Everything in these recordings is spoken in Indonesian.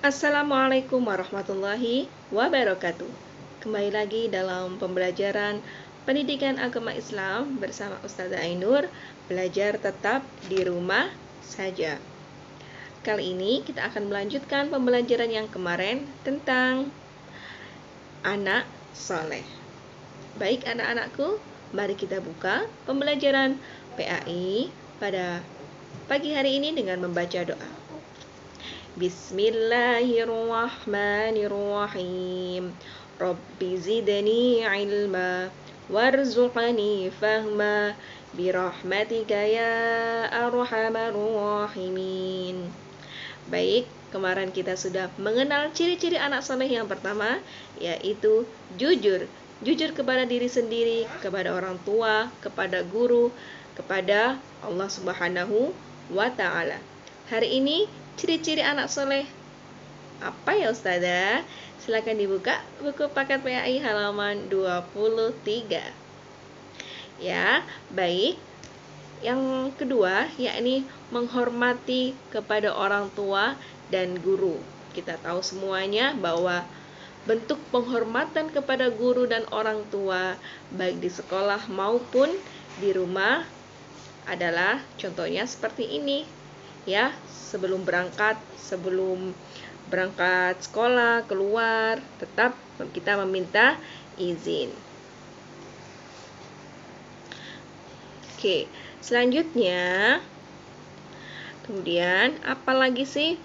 Assalamualaikum warahmatullahi wabarakatuh. Kembali lagi dalam pembelajaran pendidikan agama Islam bersama Ustazah Ainur. Belajar tetap di rumah saja. Kali ini kita akan melanjutkan pembelajaran yang kemarin tentang anak soleh. Baik anak-anakku, mari kita buka pembelajaran PAI pada pagi hari ini dengan membaca doa. Bismillahirrahmanirrahim. Rabbi zidni ilma warzuqni fahma birahmatika ya arhamar rahimin. Baik, kemarin kita sudah mengenal ciri-ciri anak soleh yang pertama, yaitu jujur. Jujur kepada diri sendiri, kepada orang tua, kepada guru, kepada Allah Subhanahu wa Ta'ala. Hari ini ciri-ciri anak soleh apa ya Ustazah? Silakan dibuka buku paket PAI halaman 23. Ya, baik. Yang kedua, yakni menghormati kepada orang tua dan guru. Kita tahu semuanya bahwa bentuk penghormatan kepada guru dan orang tua baik di sekolah maupun di rumah adalah contohnya seperti ini. Ya, sebelum berangkat sekolah, keluar, tetap kita meminta izin. Oke, selanjutnya kemudian apalagi sih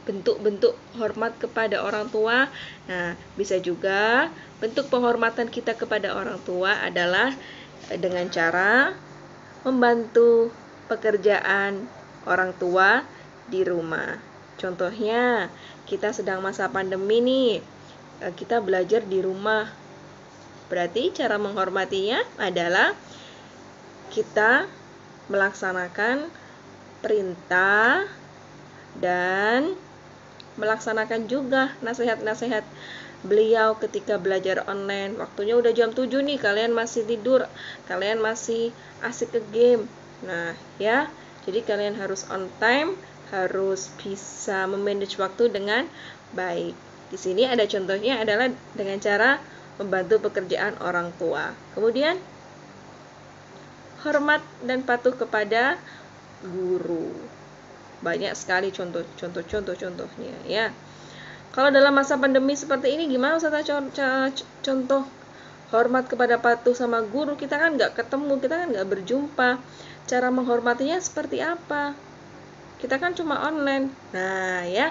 bentuk-bentuk hormat kepada orang tua? Nah, bisa juga bentuk penghormatan kita kepada orang tua adalah dengan cara membantu pekerjaan orang tua di rumah. Contohnya, kita sedang masa pandemi nih, kita belajar di rumah. Berarti cara menghormatinya adalah kita melaksanakan perintah dan melaksanakan juga nasihat-nasihat beliau ketika belajar online. Waktunya udah jam 7 nih, kalian masih tidur, kalian masih asik ke game. Nah, ya, jadi kalian harus on time, harus bisa memanage waktu dengan baik. Di sini ada contohnya adalah dengan cara membantu pekerjaan orang tua. Kemudian hormat dan patuh kepada guru. Banyak sekali contohnya ya. Kalau dalam masa pandemi seperti ini gimana Ustazah contoh hormat kepada patuh sama guru? Kita kan nggak ketemu, kita kan nggak berjumpa. Cara menghormatinya seperti apa? Kita kan cuma online. Nah ya,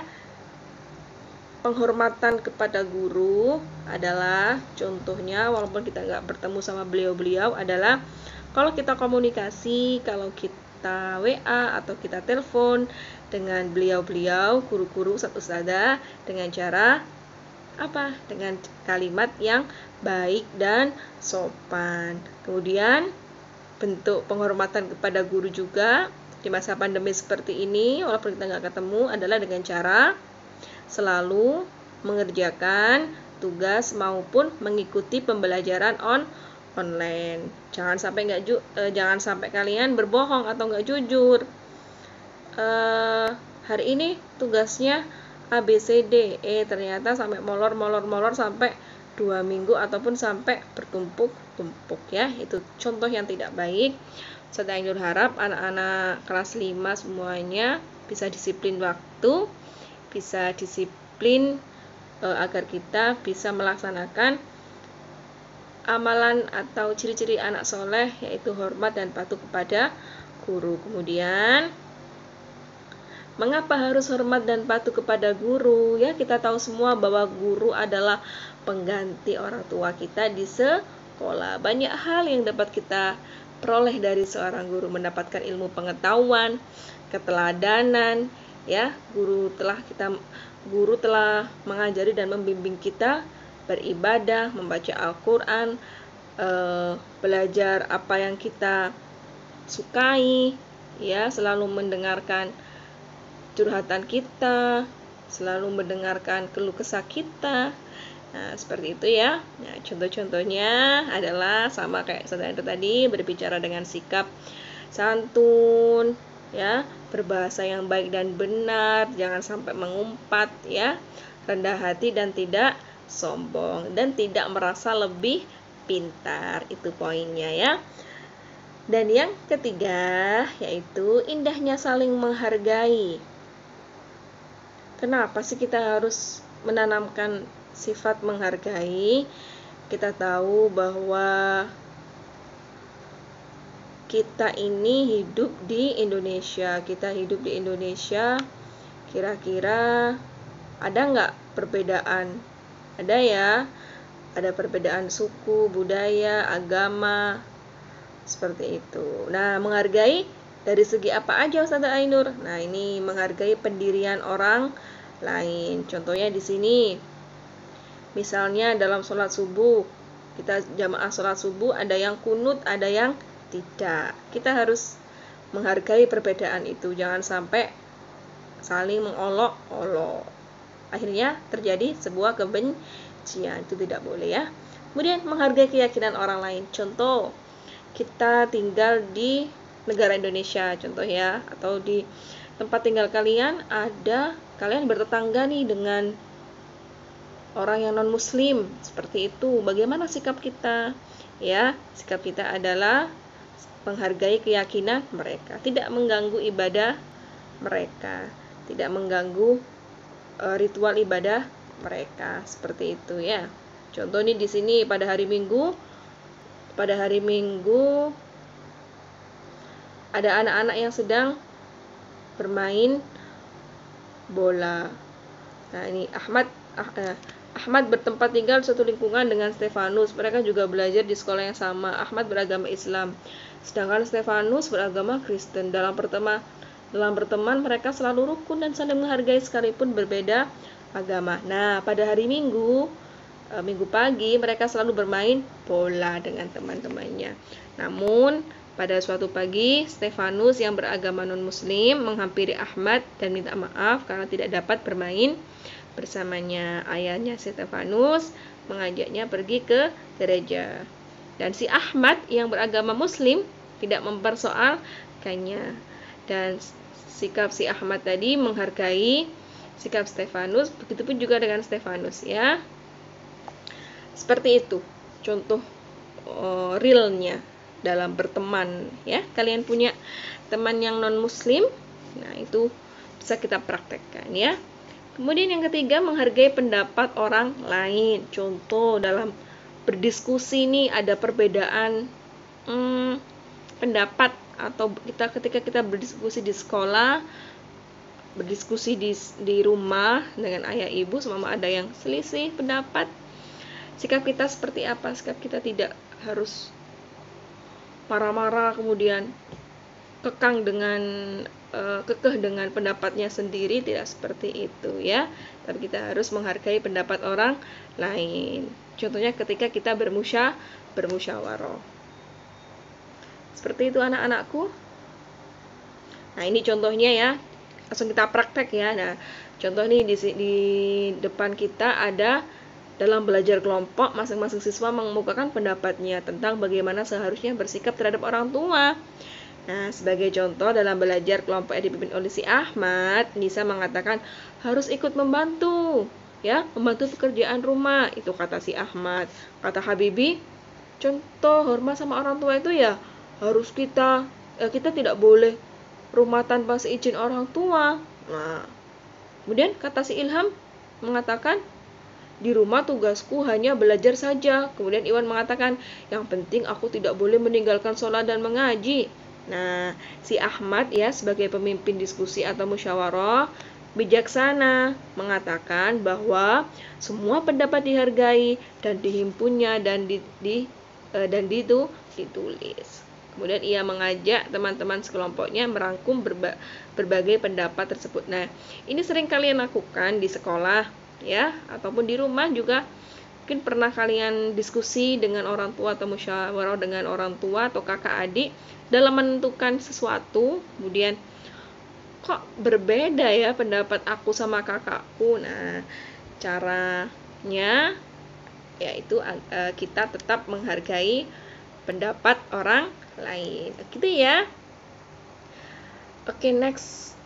penghormatan kepada guru adalah contohnya, walaupun kita nggak bertemu sama beliau-beliau, adalah kalau kita komunikasi, kalau kita WA atau kita telepon dengan beliau-beliau, guru-guru, ustazah, dengan cara apa? Dengan kalimat yang baik dan sopan. Kemudian bentuk penghormatan kepada guru juga di masa pandemi seperti ini, walaupun kita nggak ketemu, adalah dengan cara selalu mengerjakan tugas maupun mengikuti pembelajaran online. Jangan sampai kalian berbohong atau nggak jujur. Hari ini tugasnya ABCD, ternyata sampai molor sampai 2 minggu ataupun sampai bertumpuk-tumpuk ya. Itu contoh yang tidak baik. Ustazah Ainur harap anak-anak kelas 5 semuanya bisa disiplin waktu, bisa disiplin agar kita bisa melaksanakan amalan atau ciri-ciri anak soleh, yaitu hormat dan patuh kepada guru. Kemudian mengapa harus hormat dan patuh kepada guru? Ya, kita tahu semua bahwa guru adalah pengganti orang tua kita di sekolah. Banyak hal yang dapat kita peroleh dari seorang guru, mendapatkan ilmu pengetahuan, keteladanan, ya. Guru telah mengajari dan membimbing kita beribadah, membaca Al-Quran, belajar apa yang kita sukai, ya, selalu mendengarkan curhatan kita, selalu mendengarkan keluh kesah kita. Nah, seperti itu ya. Nah, contoh-contohnya adalah sama kayak saudara tadi, berbicara dengan sikap santun, ya, berbahasa yang baik dan benar, jangan sampai mengumpat ya, rendah hati dan tidak sombong, dan tidak merasa lebih pintar. Itu poinnya ya. Dan yang ketiga yaitu indahnya saling menghargai. Kenapa sih kita harus menanamkan sifat menghargai? Kita tahu bahwa kita ini hidup di Indonesia. Kira-kira ada nggak perbedaan? Ada ya, ada perbedaan suku, budaya, agama, seperti itu. Nah, menghargai dari segi apa aja Ustazah Ainur? Nah, ini menghargai pendirian orang lain. Contohnya di sini, misalnya dalam sholat subuh, kita jamaah sholat subuh, ada yang kunut, ada yang tidak. Kita harus menghargai perbedaan itu, jangan sampai saling mengolok-olok. Akhirnya terjadi sebuah kebencian, itu tidak boleh ya. Kemudian menghargai keyakinan orang lain. Contoh, kita tinggal di negara Indonesia contoh ya, atau di tempat tinggal kalian kalian bertetangga nih dengan orang yang non muslim, seperti itu. Bagaimana sikap kita? Ya, sikap kita adalah menghargai keyakinan mereka, tidak mengganggu ibadah mereka, tidak mengganggu ritual ibadah mereka, seperti itu ya. Contoh nih di sini pada hari Minggu ada anak-anak yang sedang bermain bola. Nah, ini Ahmad bertempat tinggal satu lingkungan dengan Stefanus. Mereka juga belajar di sekolah yang sama. Ahmad beragama Islam, sedangkan Stefanus beragama Kristen. Dalam berteman mereka selalu rukun dan saling menghargai sekalipun berbeda agama. Nah, pada hari Minggu pagi mereka selalu bermain bola dengan teman-temannya. Namun pada suatu pagi Stefanus yang beragama non-muslim menghampiri Ahmad dan minta maaf karena tidak dapat bermain bersamanya. Ayahnya Stefanus mengajaknya pergi ke gereja. Dan si Ahmad yang beragama muslim tidak mempersoalkannya. Dan sikap si Ahmad tadi menghargai sikap Stefanus, begitupun juga dengan Stefanus ya. Seperti itu contoh realnya dalam berteman ya. Kalian punya teman yang non muslim, nah itu bisa kita praktekkan ya. Kemudian yang ketiga, menghargai pendapat orang lain. Contoh dalam berdiskusi nih ada perbedaan pendapat, atau ketika kita berdiskusi di sekolah, berdiskusi di rumah dengan ayah ibu, semama ada yang selisih pendapat, sikap kita seperti apa? Sikap kita tidak harus marah-marah kemudian kekeh dengan pendapatnya sendiri, tidak seperti itu ya. Tapi kita harus menghargai pendapat orang lain. Contohnya ketika kita bermusyawarah. Seperti itu anak-anakku. Nah, ini contohnya ya. Langsung kita praktek ya. Nah, contoh nih di depan kita ada dalam belajar kelompok, masing-masing siswa mengemukakan pendapatnya tentang bagaimana seharusnya bersikap terhadap orang tua. Nah, sebagai contoh dalam belajar kelompok yang dipimpin oleh si Ahmad, Nisa mengatakan harus ikut membantu, ya, membantu pekerjaan rumah. Itu kata si Ahmad. Kata Habibi, contoh hormat sama orang tua itu ya harus kita tidak boleh rumah tanpa seizin orang tua. Nah, kemudian kata si Ilham mengatakan di rumah tugasku hanya belajar saja. Kemudian Iwan mengatakan, yang penting aku tidak boleh meninggalkan sholat dan mengaji. Nah, si Ahmad ya sebagai pemimpin diskusi atau musyawarah bijaksana mengatakan bahwa semua pendapat dihargai dan dihimpunnya dan ditulis. Kemudian ia mengajak teman-teman sekelompoknya merangkum berbagai pendapat tersebut. Nah, ini sering kalian lakukan di sekolah ya, ataupun di rumah juga. Mungkin pernah kalian diskusi dengan orang tua atau musyawarah dengan orang tua atau kakak adik dalam menentukan sesuatu, kemudian kok berbeda ya pendapat aku sama kakakku. Nah, caranya yaitu kita tetap menghargai pendapat orang lain, gitu ya. Oke, next.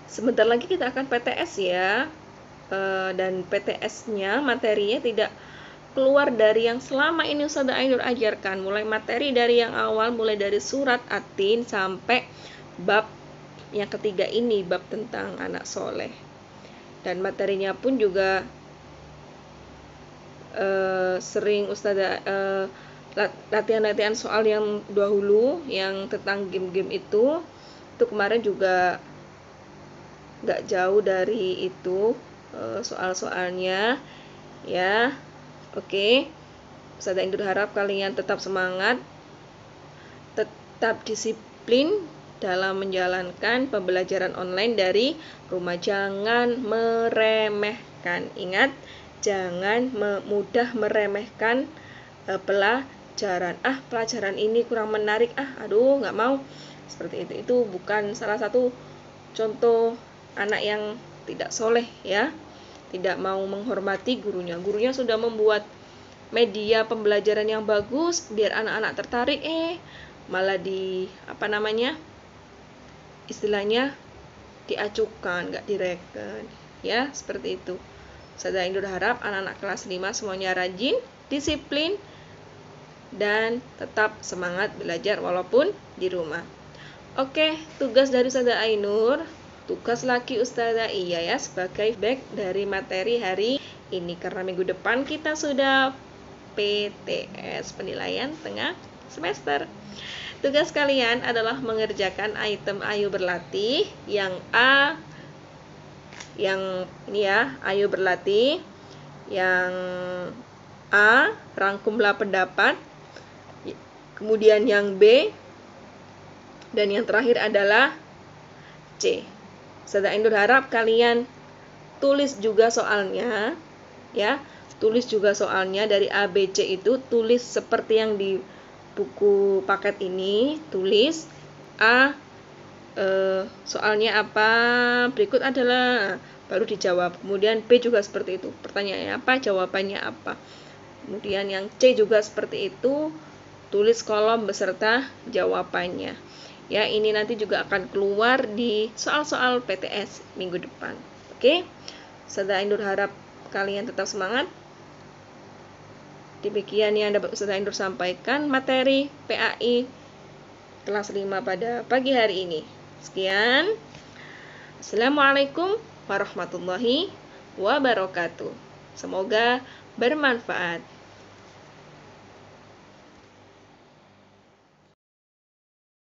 Sebentar lagi kita akan PTS ya. Dan PTS-nya materinya tidak keluar dari yang selama ini Ustazah Ainur ajarkan, mulai materi dari yang awal, mulai dari surat At-Tin sampai bab yang ketiga ini, bab tentang anak soleh. Dan materinya pun juga sering Ustazah latihan-latihan soal yang dahulu yang tentang game-game itu kemarin juga nggak jauh dari itu soal-soalnya ya. Oke, Ustazah Ainur harap kalian tetap semangat, tetap disiplin dalam menjalankan pembelajaran online dari rumah. Jangan meremehkan, ingat, jangan mudah meremehkan pelajaran. Pelajaran ini kurang menarik, aduh nggak mau, seperti itu bukan salah satu contoh anak yang tidak soleh ya, tidak mau menghormati gurunya. Gurunya sudah membuat media pembelajaran yang bagus biar anak-anak tertarik, malah istilahnya diacukan, nggak direken ya, seperti itu. Ustazah Ainur harap anak-anak kelas 5 semuanya rajin, disiplin, dan tetap semangat belajar walaupun di rumah. Oke, tugas dari Ustazah Ainur, tugas laki Ustazah Iya ya, sebagai feedback dari materi hari ini, karena minggu depan kita sudah PTS, penilaian tengah semester. Tugas kalian adalah mengerjakan item ayo berlatih yang A, yang ini ya, ayo berlatih yang A, rangkumlah pendapat, kemudian yang B, dan yang terakhir adalah C. Ustazah Ainur harap kalian tulis juga soalnya ya, tulis juga soalnya dari A, B, C itu tulis seperti yang di buku paket ini, tulis A, soalnya apa, berikut adalah, baru dijawab. Kemudian B juga seperti itu, pertanyaannya apa, jawabannya apa. Kemudian yang C juga seperti itu, tulis kolom beserta jawabannya ya. Ini nanti juga akan keluar di soal-soal PTS minggu depan. Oke, Ustazah Ainur harap kalian tetap semangat. Demikian yang dapat Ustazah Ainur sampaikan materi PAI kelas 5 pada pagi hari ini. Sekian. Assalamualaikum warahmatullahi wabarakatuh. Semoga bermanfaat.